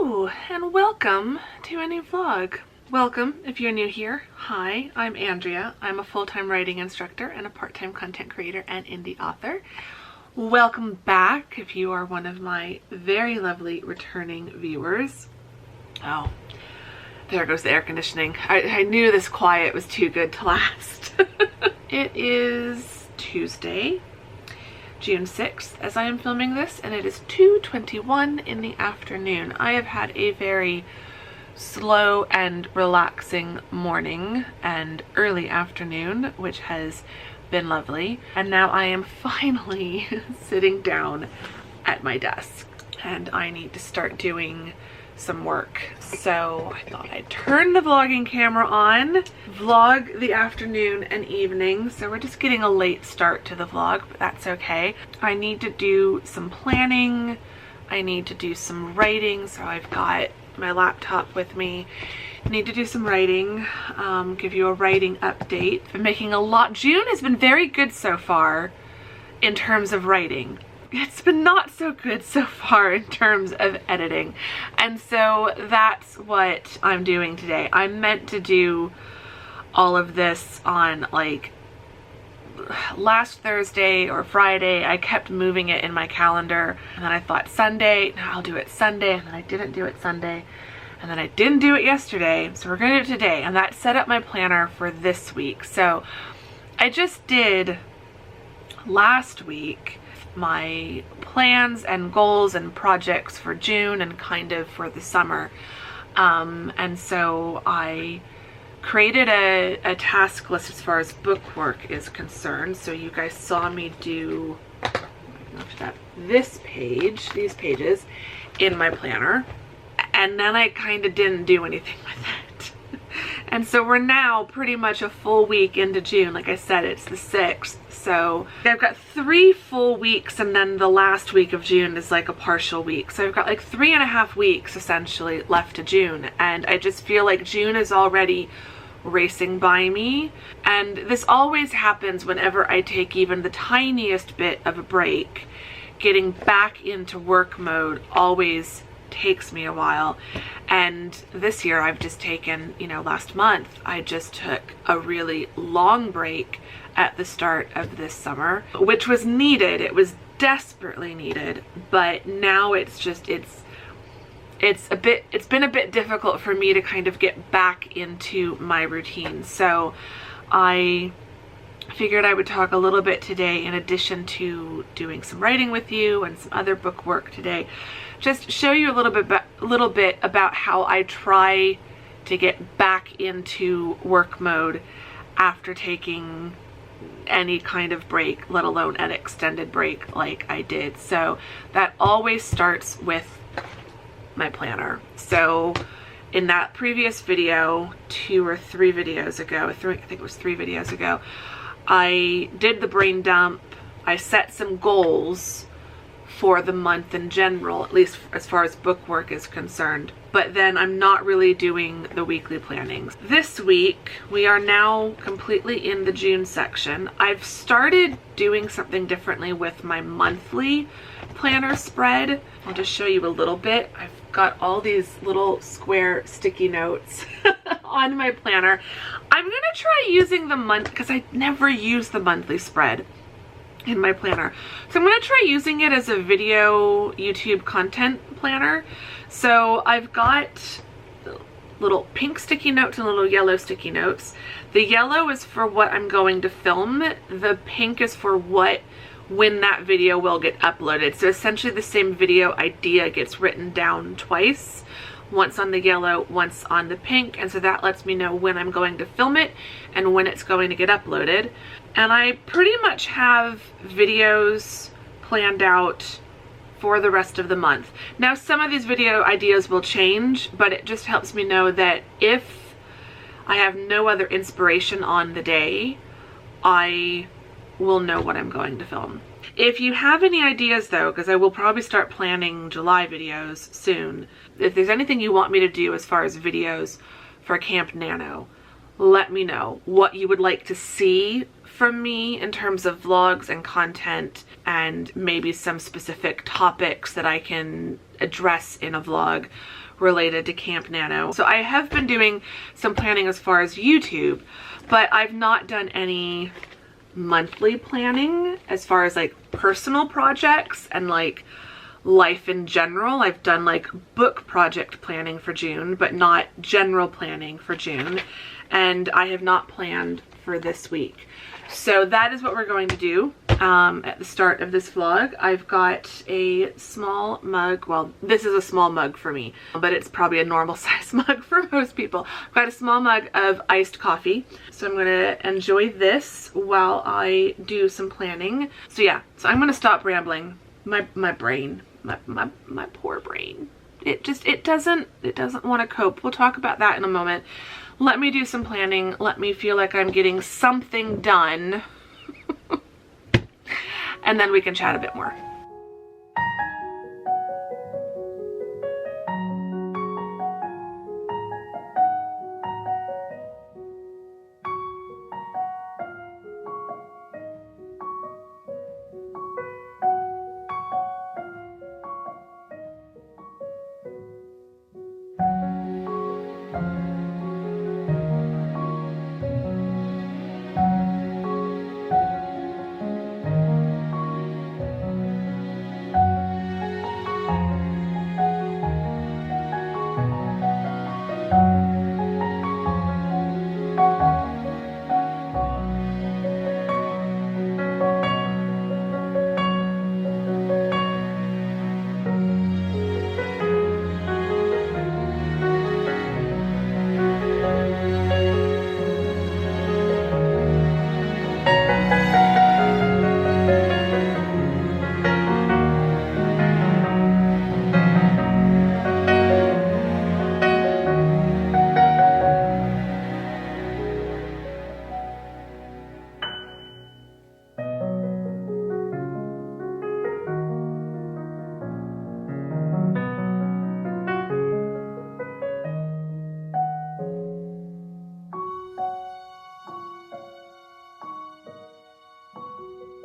Hello and welcome to a new vlog. Welcome if you're new here. Hi, I'm Andrea. I'm a full-time writing instructor and a part-time content creator and indie author. Welcome back if you are one of my very lovely returning viewers. Oh, there goes the air conditioning. I knew this quiet was too good to last. It is Tuesday, June 6th as I am filming this, and it is 2:21 in the afternoon. I have had a very slow and relaxing morning and early afternoon, which has been lovely. And now I am finally sitting down at my desk and I need to start doing some work. So I thought I'd turn the vlogging camera on, vlog the afternoon and evening. So we're just getting a late start to the vlog, but that's okay. I need to do some planning. I need to do some writing. So I've got my laptop with me. I need to do some writing, give you a writing update. I've been making a lot. June has been very good so far in terms of writing. It's been not so good so far in terms of editing. And so that's what I'm doing today. I meant to do all of this on like last Thursday or Friday. I kept moving it in my calendar, and then I thought Sunday, no, I'll do it Sunday, and then I didn't do it Sunday, and then I didn't do it yesterday. So we're gonna do it today, and that set up my planner for this week. So I just did last week my plans and goals and projects for June and kind of for the summer. And so I created a task list as far as book work is concerned. So you guys saw me do this page, these pages in my planner. And then I kind of didn't do anything with it. And so we're now pretty much a full week into June. Like I said, it's the 6th. So I've got 3 full weeks, and then the last week of June is like a partial week. So I've got like 3.5 weeks essentially left to June. And I just feel like June is already racing by me. And this always happens whenever I take even the tiniest bit of a break. Getting back into work mode always takes me a while. And this year I've just taken, you know, last month I just took a really long break at the start of this summer, which was needed. It was desperately needed, but now it's just, it's been a bit difficult for me to kind of get back into my routine. So I figured I would talk a little bit today, in addition to doing some writing with you and some other book work today, just show you a little bit about how I try to get back into work mode after taking any kind of break, let alone an extended break like I did. So that always starts with my planner. So in that previous video, 2 or 3 videos ago, I think it was 3 videos ago, I did the brain dump. I set some goals for the month in general, at least as far as book work is concerned. But then I'm not really doing the weekly plannings. This week, we are now completely in the June section. I've started doing something differently with my monthly planner spread. I'll just show you a little bit. I've got all these little square sticky notes on my planner. I'm gonna try using the month, because I never use the monthly spread in my planner. So I'm gonna try using it as a video YouTube content planner. So I've got little pink sticky notes and little yellow sticky notes. The yellow is for what I'm going to film. The pink is for when that video will get uploaded. So essentially the same video idea gets written down twice. Once on the yellow, once on the pink, and so that lets me know when I'm going to film it and when it's going to get uploaded. And I pretty much have videos planned out for the rest of the month. Now some of these video ideas will change, but it just helps me know that if I have no other inspiration on the day, I will know what I'm going to film. If you have any ideas though, because I will probably start planning July videos soon, if there's anything you want me to do as far as videos for Camp Nano, let me know what you would like to see from me in terms of vlogs and content, and maybe some specific topics that I can address in a vlog related to Camp Nano. So I have been doing some planning as far as YouTube, but I've not done any monthly planning as far as like personal projects and like life in general. I've done like book project planning for June, but not general planning for June. And I have not planned for this week. So that is what we're going to do at the start of this vlog. I've got a small mug. Well, this is a small mug for me, but it's probably a normal size mug for most people. I've got a small mug of iced coffee. So I'm gonna enjoy this while I do some planning. So yeah, so I'm gonna stop rambling. My brain, my poor brain. It doesn't want to cope. We'll talk about that in a moment. Let me do some planning. Let me feel like I'm getting something done. And then we can chat a bit more.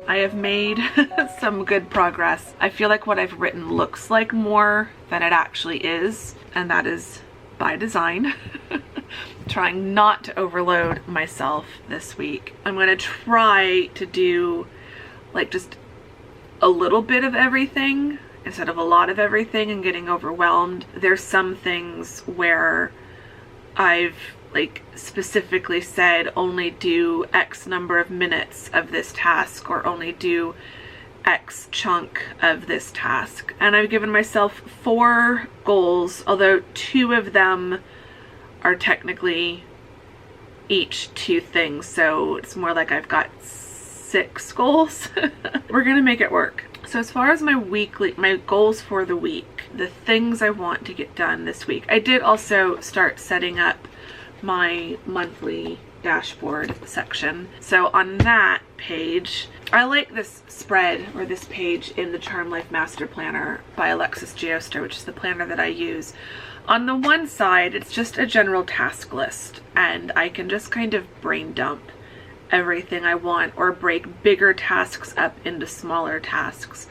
I have made some good progress. I feel like what I've written looks like more than it actually is, and that is by design. Trying not to overload myself this week. I'm gonna try to do like just a little bit of everything instead of a lot of everything and getting overwhelmed. There's some things where I've like specifically said only do X number of minutes of this task or only do X chunk of this task. And I've given myself 4 goals, although 2 of them are technically each 2 things. So it's more like I've got 6 goals. We're gonna make it work. So as far as my goals for the week, the things I want to get done this week, I did also start setting up my monthly dashboard section. So on that page, I like this spread or this page in the Charm Life Master Planner by Alexis Geoster, which is the planner that I use. On the one side, it's just a general task list, and I can just kind of brain dump everything I want or break bigger tasks up into smaller tasks.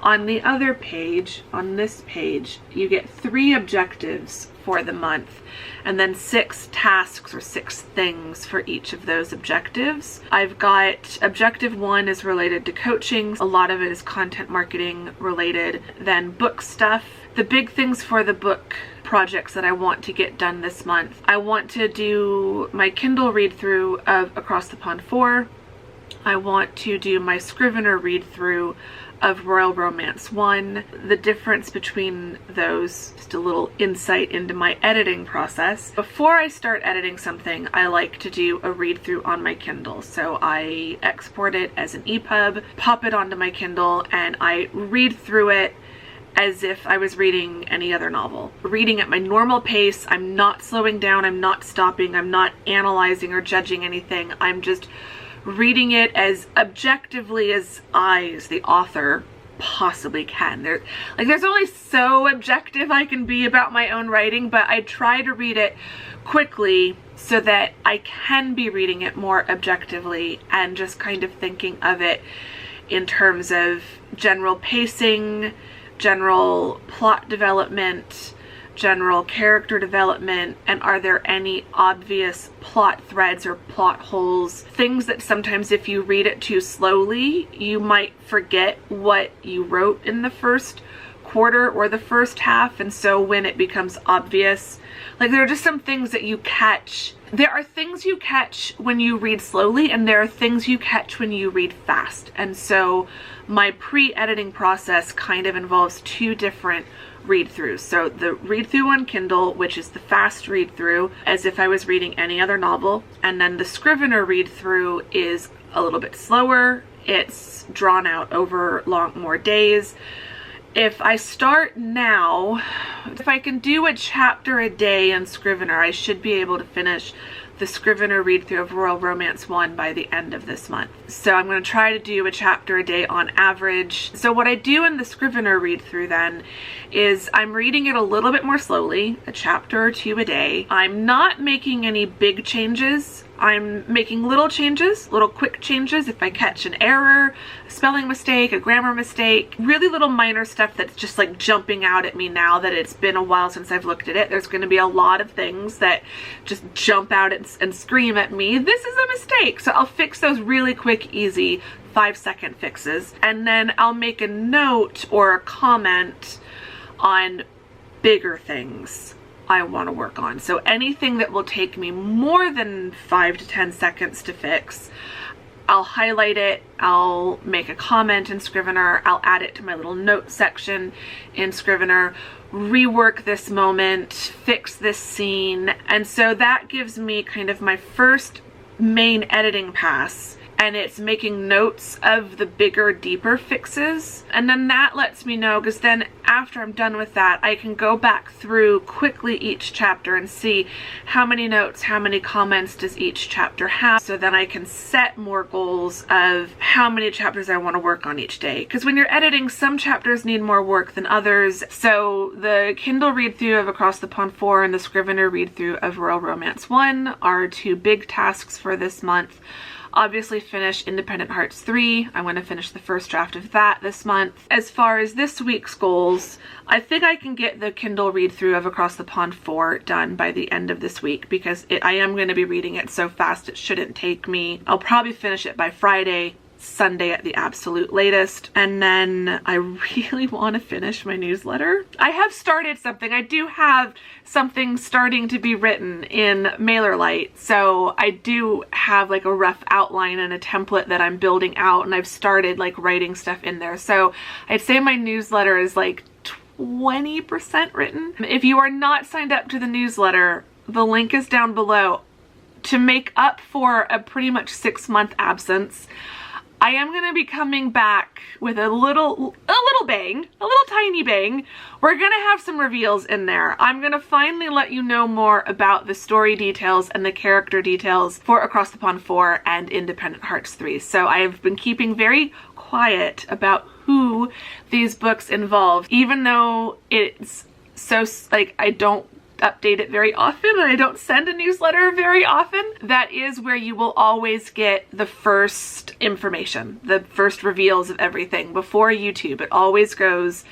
On the other page, on this page, you get 3 objectives for the month and then 6 tasks or 6 things for each of those objectives. I've got objective 1 is related to coaching. A lot of it is content marketing related. Then book stuff. The big things for the book projects that I want to get done this month. I want to do my Kindle read through of Across the Pond 4. I want to do my Scrivener read through of Royal Romance 1. The difference between those, just a little insight into my editing process. Before I start editing something, I like to do a read through on my Kindle. So I export it as an EPUB, pop it onto my Kindle, and I read through it as if I was reading any other novel. Reading at my normal pace, I'm not slowing down, I'm not stopping, I'm not analyzing or judging anything. I'm just reading it as objectively as I, as the author, possibly can. There's only so objective I can be about my own writing, but I try to read it quickly so that I can be reading it more objectively and just kind of thinking of it in terms of general pacing, general plot development, general character development, and are there any obvious plot threads or plot holes, things that sometimes if you read it too slowly you might forget what you wrote in the first quarter or the first half, and so when it becomes obvious, like there are just some things that you catch. There are things you catch when you read slowly, and there are things you catch when you read fast, and so my pre-editing process kind of involves two different read-throughs. So the read-through on Kindle, which is the fast read-through as if I was reading any other novel, and then the Scrivener read-through is a little bit slower. It's drawn out over more days. If I start now, if I can do a chapter a day in Scrivener, I should be able to finish the Scrivener read-through of Royal Romance 1 by the end of this month. So I'm going to try to do a chapter a day on average. So what I do in the Scrivener read-through then is I'm reading it a little bit more slowly, a chapter or two a day. I'm not making any big changes. I'm making little changes, little quick changes if I catch an error, a spelling mistake, a grammar mistake, really little minor stuff that's just like jumping out at me now that it's been a while since I've looked at it. There's going to be a lot of things that just jump out and scream at me, this is a mistake. So I'll fix those really quick, easy 5-second fixes, and then I'll make a note or a comment on bigger things I want to work on. So anything that will take me more than 5 to 10 seconds to fix, I'll highlight it, I'll make a comment in Scrivener, I'll add it to my little note section in Scrivener, rework this moment, fix this scene. And so that gives me kind of my first main editing pass, and it's making notes of the bigger, deeper fixes. And then that lets me know, because then after I'm done with that, I can go back through quickly each chapter and see how many notes, how many comments does each chapter have. So then I can set more goals of how many chapters I want to work on each day. Because when you're editing, some chapters need more work than others. So the Kindle read-through of Across the Pond 4 and the Scrivener read-through of Royal Romance 1 are two big tasks for this month. Obviously finish Independent Hearts 3. I want to finish the first draft of that this month. As far as this week's goals, I think I can get the Kindle read-through of Across the Pond 4 done by the end of this week, because I am going to be reading it so fast it shouldn't take me. I'll probably finish it by Friday, Sunday at the absolute latest. And then I really want to finish my newsletter. I have started something. I do have something starting to be written in MailerLite. So I do have like a rough outline and a template that I'm building out, and I've started like writing stuff in there. So I'd say my newsletter is like 20% written. If you are not signed up to the newsletter, the link is down below. To make up for a pretty much 6-month absence, I am going to be coming back with a little bang, a little tiny bang. We're going to have some reveals in there. I'm going to finally let you know more about the story details and the character details for Across the Pond 4 and Independent Hearts 3. So I've been keeping very quiet about who these books involve, even though it's so, like, I don't update it very often and I don't send a newsletter very often. That is where you will always get the first information, the first reveals of everything before YouTube. It always goes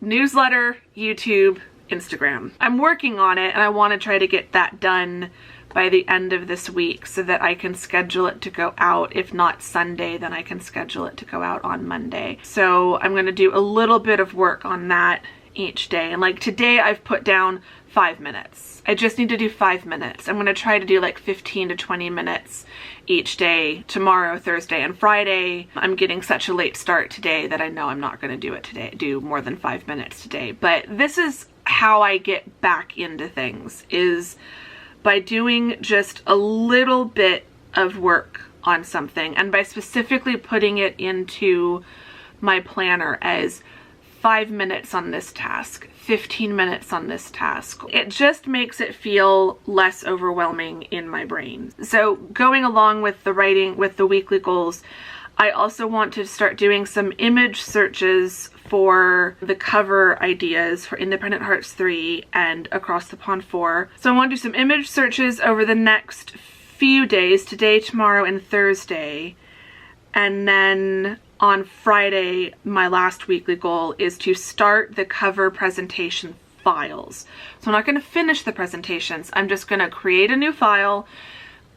newsletter, YouTube, Instagram. I'm working on it, and I want to try to get that done by the end of this week so that I can schedule it to go out. If not Sunday, then I can schedule it to go out on Monday. So I'm going to do a little bit of work on that each day. And like today I've put down 5 minutes. I just need to do 5 minutes. I'm going to try to do like 15 to 20 minutes each day. Tomorrow, Thursday, and Friday. I'm getting such a late start today that I know I'm not going to do it today, do more than 5 minutes today. But this is how I get back into things, is by doing just a little bit of work on something, and by specifically putting it into my planner as 5 minutes on this task, 15 minutes on this task. It just makes it feel less overwhelming in my brain. So going along with the writing, with the weekly goals, I also want to start doing some image searches for the cover ideas for Independent Hearts 3 and Across the Pond 4. So I want to do some image searches over the next few days, today, tomorrow, and Thursday. And then on Friday, my last weekly goal is to start the cover presentation files. So I'm not going to finish the presentations. I'm just going to create a new file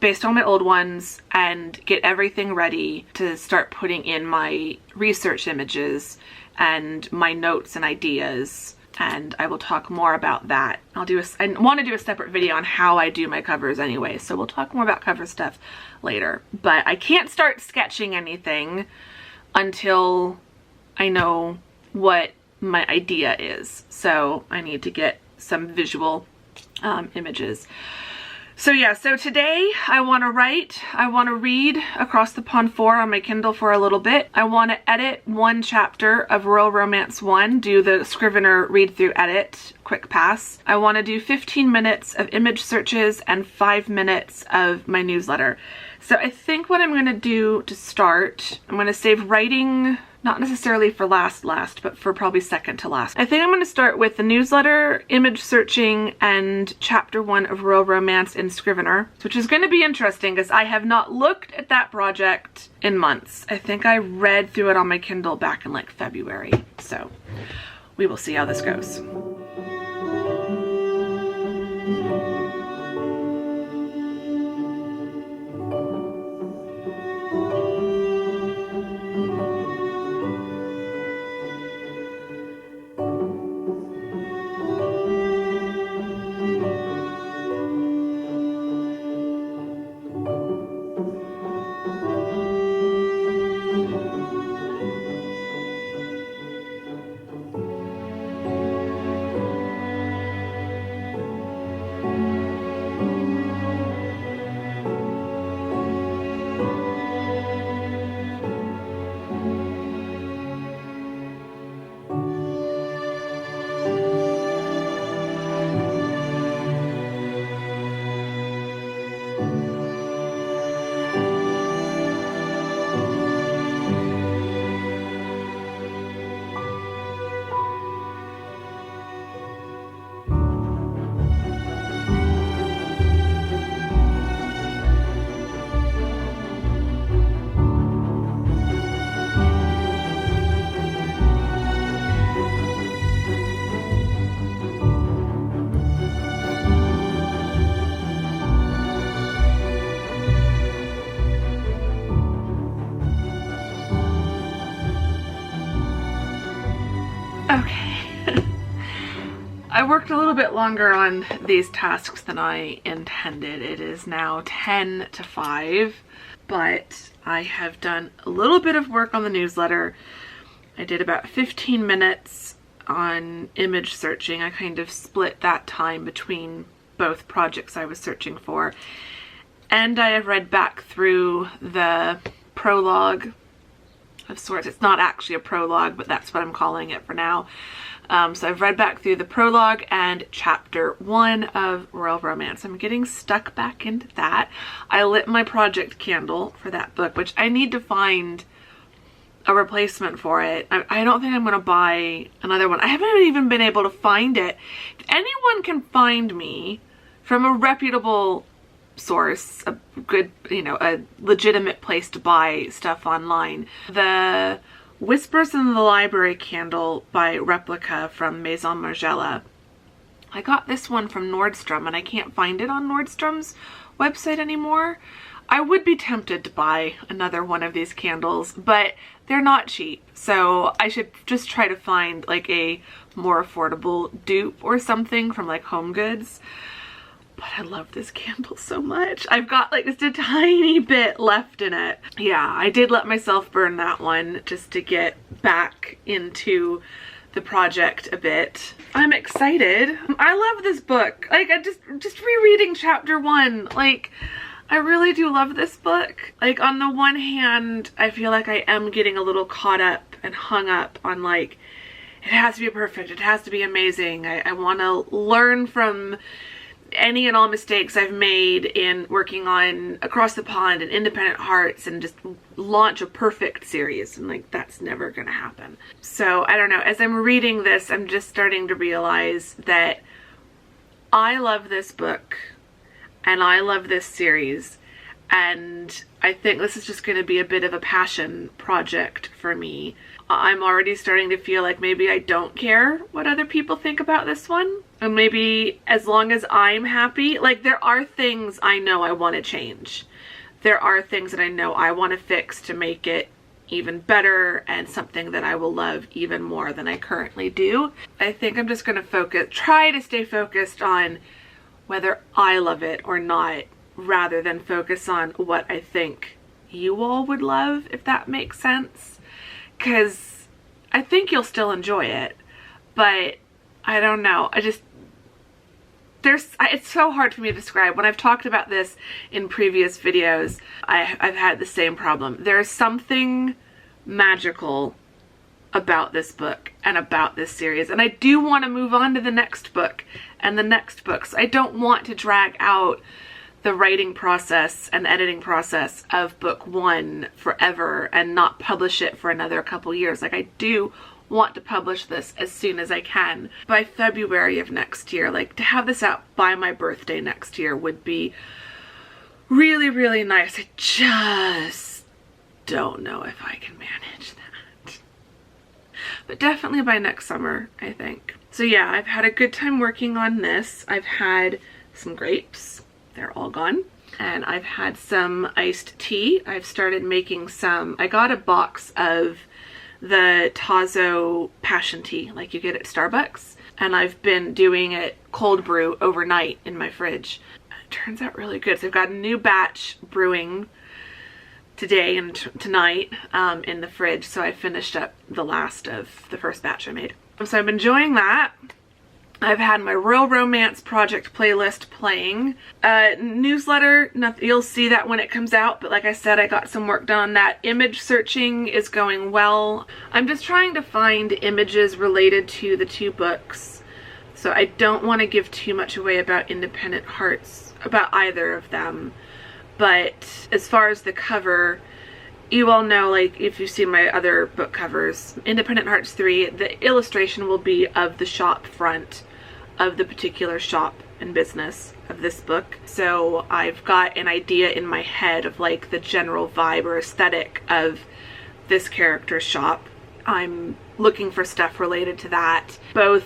based on my old ones and get everything ready to start putting in my research images and my notes and ideas. And I will talk more about that. I want to do a separate video on how I do my covers anyway, so we'll talk more about cover stuff later. But I can't start sketching anything until I know what my idea is. So I need to get some visual images. So yeah, so today I want to write, I want to read Across the Pond 4 on my Kindle for a little bit. I want to edit one chapter of Royal Romance 1, do the Scrivener read through edit, quick pass. I want to do 15 minutes of image searches and 5 minutes of my newsletter. So I think what I'm going to do to start, I'm going to save writing, not necessarily for last, but for probably second to last. I think I'm going to start with the newsletter, image searching, and chapter 1 of Royal Romance in Scrivener, which is going to be interesting because I have not looked at that project in months. I think I read through it on my Kindle back in like February. So we will see how this goes. I worked a little bit longer on these tasks than I intended. It is now 10 to 5, but I have done a little bit of work on the newsletter. I did about 15 minutes on image searching. I kind of split that time between both projects I was searching for. And I have read back through the prologue of sorts. It's not actually a prologue, but that's what I'm calling it for now. So I've read back through the prologue and chapter 1 of Royal Romance. I'm getting stuck back into that. I lit my project candle for that book, which I need to find a replacement for it. I don't think I'm going to buy another one. I haven't even been able to find it. If anyone can find me from a reputable source, a good, a legitimate place to buy stuff online, the Whispers in the Library candle by Replica from Maison Margiela. I got this one from Nordstrom and I can't find it on Nordstrom's website anymore. I would be tempted to buy another one of these candles, but they're not cheap. So I should just try to find like a more affordable dupe or something from like Home Goods. But I love this candle so much. I've got like just a tiny bit left in it. Yeah, I did let myself burn that one just to get back into the project a bit. I'm excited. I love this book. Like I just rereading chapter 1. Like I really do love this book. Like on the one hand, I feel like I am getting a little caught up and hung up on like, it has to be perfect. It has to be amazing. I want to learn from any and all mistakes I've made in working on Across the Pond and Independent Hearts and just launch a perfect series, and like that's never gonna happen. So I don't know, as I'm reading this, I'm just starting to realize that I love this book and I love this series, and I think this is just going to be a bit of a passion project for me. I'm already starting to feel like maybe I don't care what other people think about this one. And maybe as long as I'm happy, like there are things I know I want to change. There are things that I know I want to fix to make it even better and something that I will love even more than I currently do. I think I'm just going to try to stay focused on whether I love it or not, rather than focus on what I think you all would love, if that makes sense. Because I think you'll still enjoy it, but I don't know. It's so hard for me to describe. When I've talked about this in previous videos, I've had the same problem. There's something magical about this book and about this series, and I do want to move on to the next book and the next books. I don't want to drag out the writing process and editing process of book one forever and not publish it for another couple years. Like, I do want to publish this as soon as I can by February of next year. Like, to have this out by my birthday next year would be really, really nice. I just don't know if I can manage that, but definitely by next summer, I think. So yeah, I've had a good time working on this. I've had some grapes. They're all gone. And I've had some iced tea. I've started making some. I got a box of the Tazo passion tea like you get at Starbucks, and I've been doing it cold brew overnight in my fridge. It turns out really good. So I've got a new batch brewing today and tonight in the fridge. So I finished up the last of the first batch I made. So I'm enjoying that. I've had my Royal Romance Project playlist playing. Newsletter, you'll see that when it comes out, but like I said, I got some work done on that. Image searching is going well. I'm just trying to find images related to the two books, so I don't want to give too much away about Independent Hearts, about either of them. But as far as the cover, you all know, like if you've seen my other book covers, Independent Hearts 3, the illustration will be of the shop front of the particular shop and business of this book. So I've got an idea in my head of like the general vibe or aesthetic of this character's shop. I'm looking for stuff related to that, both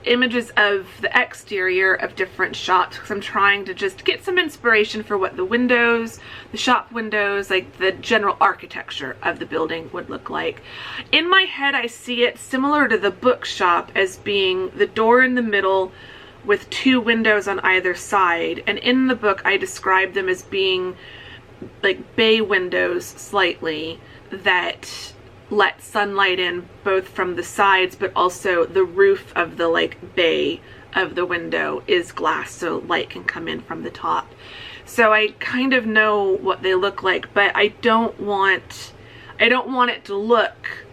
images of the exterior of different shops, because I'm trying to just get some inspiration for what the windows, the shop windows, like the general architecture of the building would look like. In my head, I see it similar to the bookshop as being the door in the middle with two windows on either side, and in the book I describe them as being like bay windows slightly that let sunlight in both from the sides, but also the roof of the like bay of the window is glass, so light can come in from the top. So I kind of know what they look like, but I don't want it to look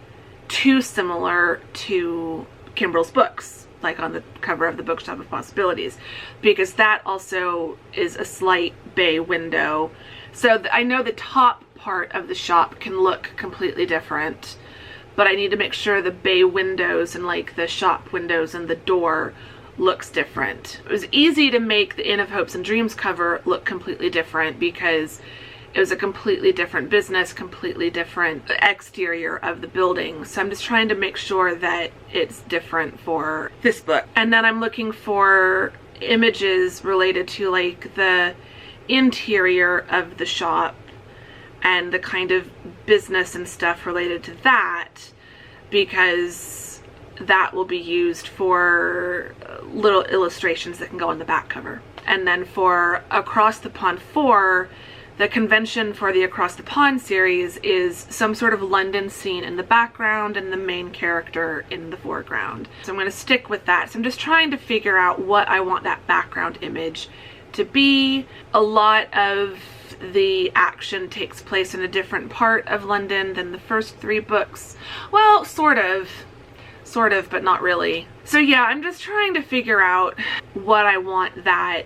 too similar to Kimbrel's books, like on the cover of the Bookshop of Possibilities, because that also is a slight bay window. So I know the top part of the shop can look completely different, but I need to make sure the bay windows and like the shop windows and the door looks different. It was easy to make the Inn of Hopes and Dreams cover look completely different because it was a completely different business, completely different exterior of the building. So I'm just trying to make sure that it's different for this book. And then I'm looking for images related to like the interior of the shop and the kind of business and stuff related to that, because that will be used for little illustrations that can go on the back cover. And then for Across the Pond 4, the convention for the Across the Pond series is some sort of London scene in the background and the main character in the foreground. So I'm going to stick with that. So I'm just trying to figure out what I want that background image to be. A lot of the action takes place in a different part of London than the first three books. Well, sort of, but not really. So yeah, I'm just trying to figure out what I want that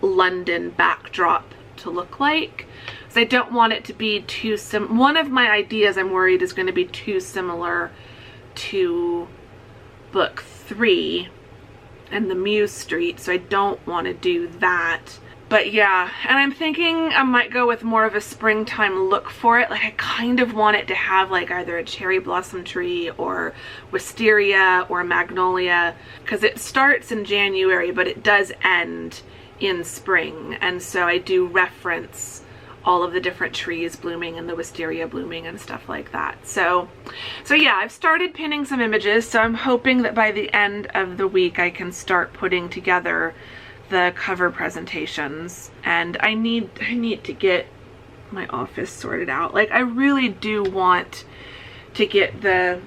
London backdrop to look like. So I don't want it to be too one of my ideas I'm worried is going to be too similar to book 3 and the Muse Street, so I don't want to do that. But yeah, and I'm thinking I might go with more of a springtime look for it. Like I kind of want it to have like either a cherry blossom tree or wisteria or magnolia, because it starts in January but it does end in spring, and so I do reference all of the different trees blooming and the wisteria blooming and stuff like that. So yeah, I've started pinning some images, so I'm hoping that by the end of the week I can start putting together the cover presentations. And I need to get my office sorted out. Like I really do want to get the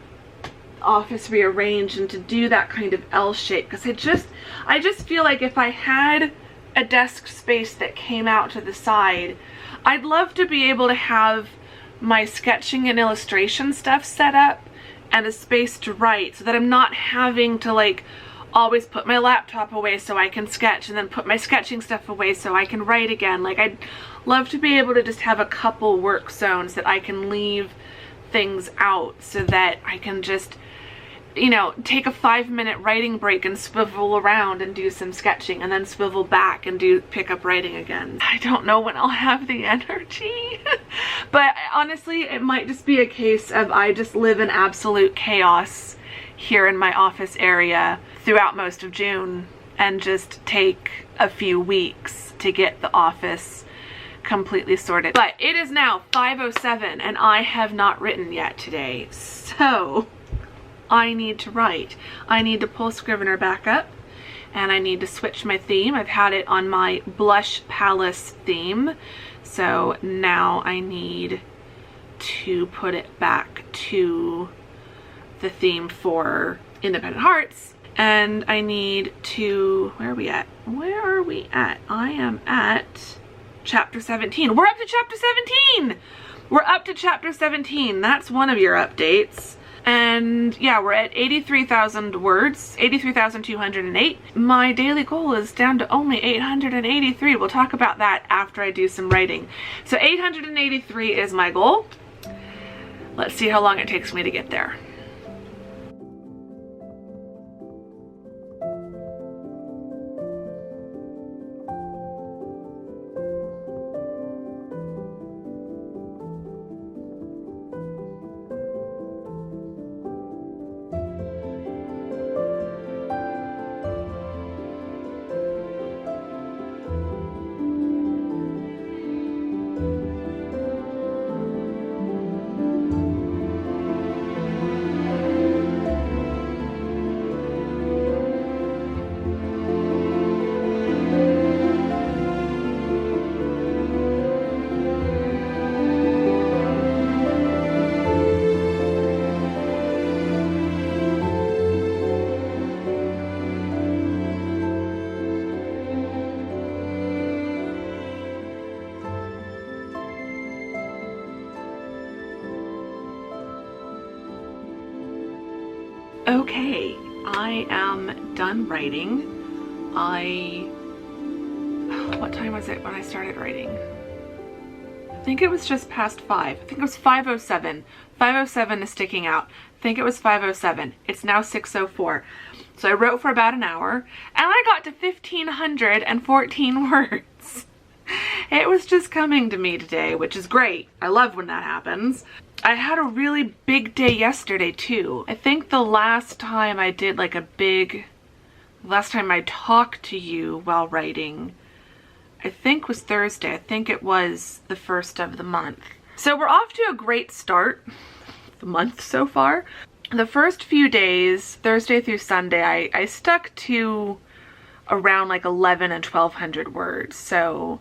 office rearranged and to do that kind of L shape, because I just feel like if I had a desk space that came out to the side, I'd love to be able to have my sketching and illustration stuff set up and a space to write, so that I'm not having to like always put my laptop away so I can sketch and then put my sketching stuff away so I can write again. Like I'd love to be able to just have a couple work zones that I can leave things out, so that I can just, you know, take a 5-minute writing break and swivel around and do some sketching and then swivel back and pick up writing again. I don't know when I'll have the energy. But honestly, it might just be a case of I just live in absolute chaos here in my office area throughout most of June and just take a few weeks to get the office completely sorted. But it is now 5:07 and I have not written yet today, so I need to write. I need to pull Scrivener back up and I need to switch my theme. I've had it on my Blush Palace theme, so now I need to put it back to the theme for Independent Hearts. And I need to, where are we at? Where are we at? I am at chapter 17. We're up to chapter 17! We're up to chapter 17. That's one of your updates. And yeah, we're at 83,000 words, 83,208. My daily goal is down to only 883. We'll talk about that after I do some writing. So 883 is my goal. Let's see how long it takes me to get there. Okay, I am done writing. What time was it when I started writing? I think it was just past 5. I think it was 5:07. 5:07 is sticking out. I think it was 5:07. It's now 6:04. So I wrote for about an hour and I got to 1,514 words. It was just coming to me today, which is great. I love when that happens. I had a really big day yesterday too. I think the last time I did like last time I talked to you while writing, I think was Thursday. I think it was the 1st of the month. So we're off to a great start, the month so far. The first few days, Thursday through Sunday, I stuck to around like 11 and 1,200 words. So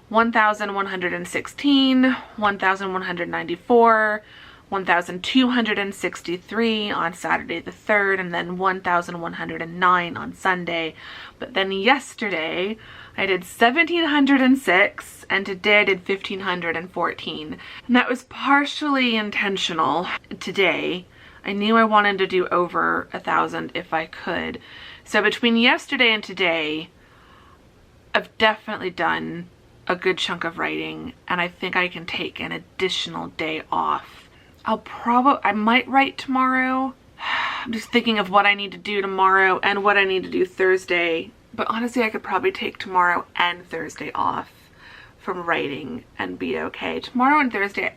1,116, 1,194, 1,263 on Saturday the 3rd, and then 1,109 on Sunday. But then yesterday I did 1,706 and today I did 1,514. And that was partially intentional today. I knew I wanted to do over 1,000 if I could. So between yesterday and today, I've definitely done a good chunk of writing, and I think I can take an additional day off. I might write tomorrow. I'm just thinking of what I need to do tomorrow and what I need to do Thursday. But honestly, I could probably take tomorrow and Thursday off from writing and be okay. Tomorrow and Thursday,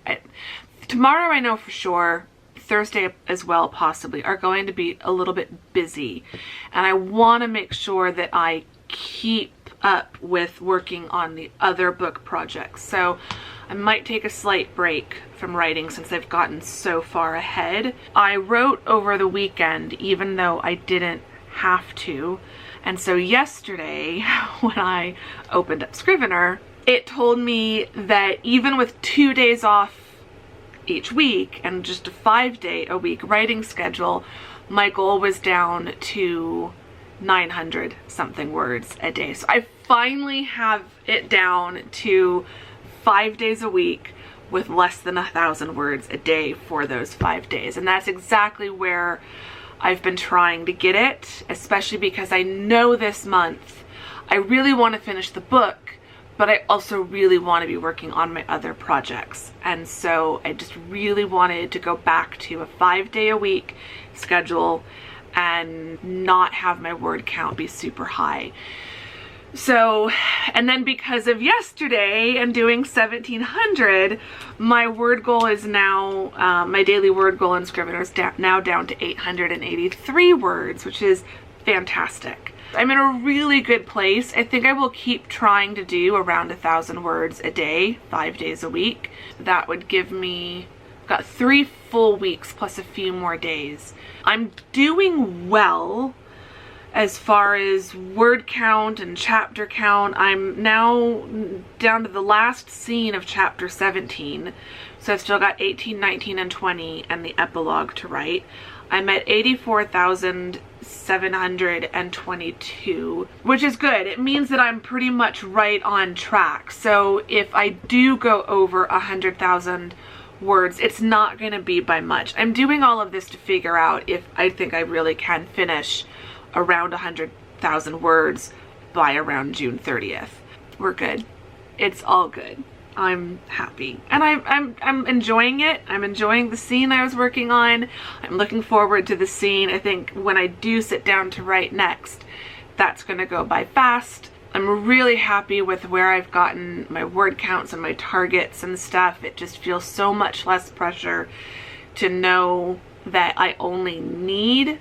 tomorrow I know for sure, Thursday as well possibly, are going to be a little bit busy. And I want to make sure that I keep up with working on the other book projects. So I might take a slight break from writing since I've gotten so far ahead. I wrote over the weekend even though I didn't have to. And so yesterday when I opened up Scrivener, it told me that even with 2 days off each week and just a 5-day-a-week writing schedule, my goal was down to 900 something words a day. So I finally have it down to 5 days a week with less than 1,000 words a day for those 5 days. And that's exactly where I've been trying to get it, especially because I know this month I really want to finish the book, but I also really want to be working on my other projects. And so I just really wanted to go back to a 5-day-a-week schedule and not have my word count be super high. So, and then because of yesterday and doing 1,700, my word goal is now, my daily word goal in Scrivener is now down to 883 words, which is fantastic. I'm in a really good place. I think I will keep trying to do around 1,000 words a day, 5 days a week. That would give me, I've got 3 full weeks plus a few more days. I'm doing well as far as word count and chapter count. I'm now down to the last scene of chapter 17. So I've still got 18, 19, and 20 and the epilogue to write. I'm at 84,722, which is good. It means that I'm pretty much right on track. So if I do go over 100,000 words, it's not going to be by much. I'm doing all of this to figure out if I think I really can finish around 100,000 words by around June 30th. We're good. It's all good. I'm happy. And I'm enjoying it. I'm enjoying the scene I was working on. I'm looking forward to the scene. I think when I do sit down to write next, that's going to go by fast. I'm really happy with where I've gotten my word counts and my targets and stuff. It just feels so much less pressure to know that I only need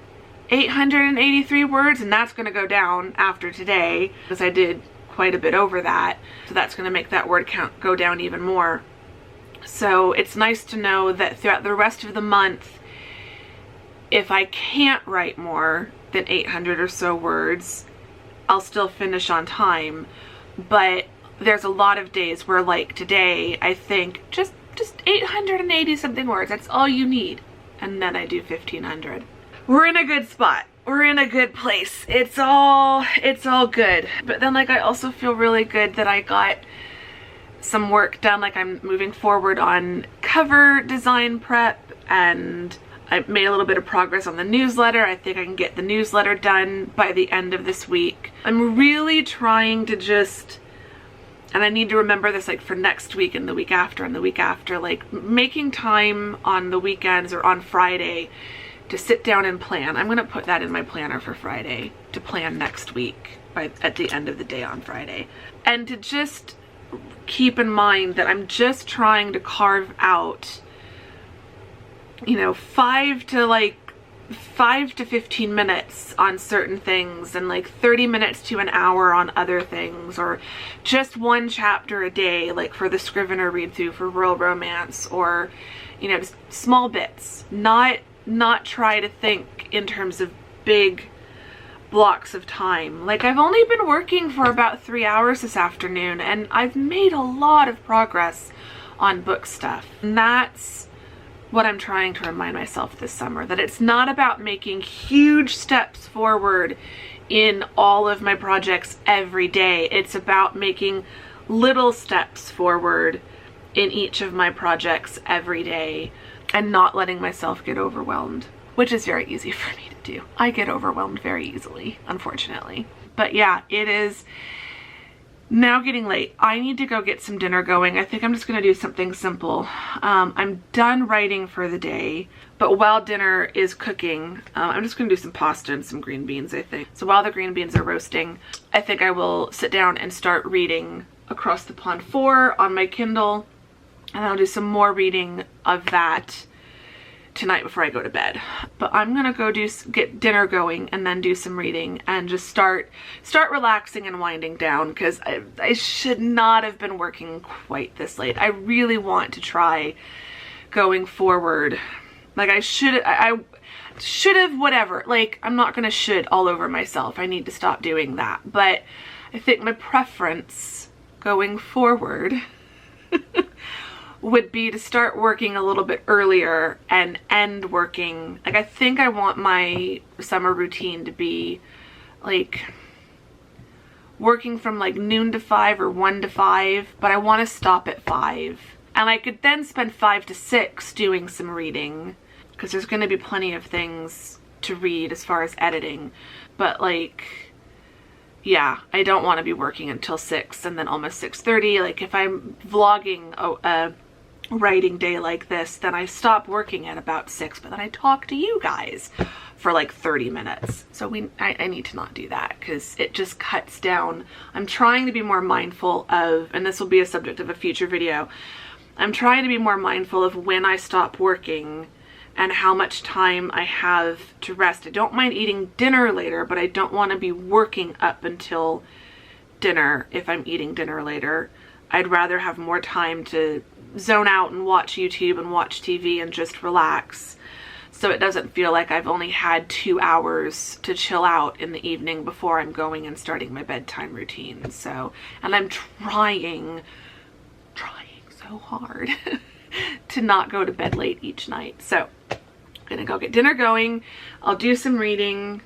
883 words, and that's going to go down after today because I did quite a bit over that. So that's going to make that word count go down even more. So it's nice to know that throughout the rest of the month, if I can't write more than 800 or so words, I'll still finish on time. But there's a lot of days where, like today, I think just 880 something words, that's all you need. And then I do 1,500. We're in a good spot. We're in a good place. It's all good. But then, like, I also feel really good that I got some work done. Like, I'm moving forward on cover design prep, and I made a little bit of progress on the newsletter. I think I can get the newsletter done by the end of this week. I'm really trying to just, and I need to remember this, like, for next week and the week after and the week after, like, making time on the weekends or on Friday to sit down and plan. I'm gonna put that in my planner for Friday, to plan next week at the end of the day on Friday. And to just keep in mind that I'm just trying to carve out, you know, 5 to 15 minutes on certain things, and like 30 minutes to an hour on other things, or just 1 chapter a day, like for the Scrivener read through for Rural Romance, or, you know, just small bits. Not try to think in terms of big blocks of time. Like, I've only been working for about 3 hours this afternoon, and I've made a lot of progress on book stuff. And that's what I'm trying to remind myself this summer, that it's not about making huge steps forward in all of my projects every day. It's about making little steps forward in each of my projects every day, and not letting myself get overwhelmed, which is very easy for me to do. I get overwhelmed very easily, unfortunately. But yeah, Now getting late. I need to go get some dinner going. I think I'm just gonna do something simple. I'm done writing for the day, but while dinner is cooking, I'm just gonna do some pasta and some green beans, I think. So while the green beans are roasting, I think I will sit down and start reading Across the Pond 4 on my Kindle, and I'll do some more reading of that tonight before I go to bed. But I'm gonna go get dinner going and then do some reading and just start relaxing and winding down, because I should not have been working quite this late. I really want to try going forward. Like I should have, whatever. Like, I'm not gonna should all over myself. I need to stop doing that. But I think my preference going forward would be to start working a little bit earlier and end working. Like, I think I want my summer routine to be like working from like noon to 5 or 1 to 5, but I want to stop at 5. And I could then spend 5 to 6 doing some reading, because there's going to be plenty of things to read as far as editing. But like, yeah, I don't want to be working until 6 and then almost 6:30. Like, if I'm vlogging a writing day like this, then I stop working at about 6, but then I talk to you guys for like 30 minutes. So I need to not do that, because it just cuts down. I'm trying to be more mindful of, and this will be a subject of a future video, I'm trying to be more mindful of when I stop working and how much time I have to rest. I don't mind eating dinner later, but I don't want to be working up until dinner if I'm eating dinner later. I'd rather have more time to zone out and watch YouTube and watch TV and just relax, so it doesn't feel like I've only had 2 hours to chill out in the evening before I'm going and starting my bedtime routine. So, and I'm trying so hard to not go to bed late each night. So I'm gonna go get dinner going. I'll do some reading,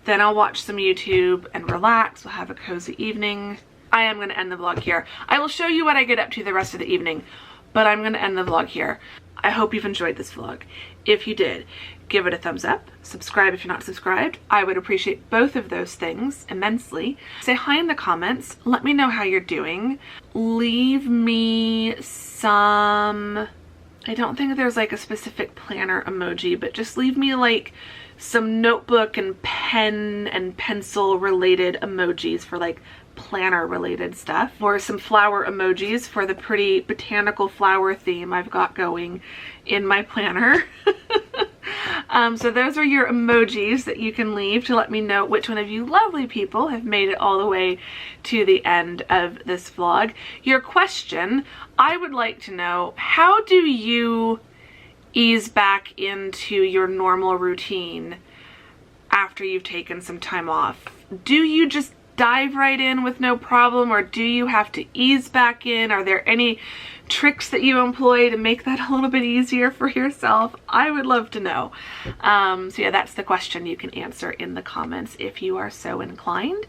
then I'll watch some YouTube and relax. We'll have a cozy evening. I am going to end the vlog here. I will show you what I get up to the rest of the evening, but I'm going to end the vlog here. I hope you've enjoyed this vlog. If you did, give it a thumbs up. Subscribe if you're not subscribed. I would appreciate both of those things immensely. Say hi in the comments. Let me know how you're doing. Leave me some... I don't think there's like a specific planner emoji, but just leave me like some notebook and pen and pencil related emojis for like planner related stuff, or some flower emojis for the pretty botanical flower theme I've got going in my planner. So those are your emojis that you can leave to let me know which one of you lovely people have made it all the way to the end of this vlog. Your question, I would like to know, how do you ease back into your normal routine after you've taken some time off? Do you just dive right in with no problem, or do you have to ease back in? Are there any tricks that you employ to make that a little bit easier for yourself? I would love to know. So yeah, that's the question you can answer in the comments if you are so inclined.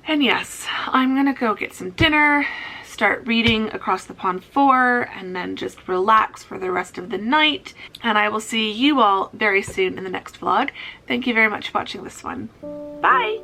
And yes, I'm gonna go get some dinner, start reading Across the Pond 4, and then just relax for the rest of the night. And I will see you all very soon in the next vlog. Thank you very much for watching this one. Bye!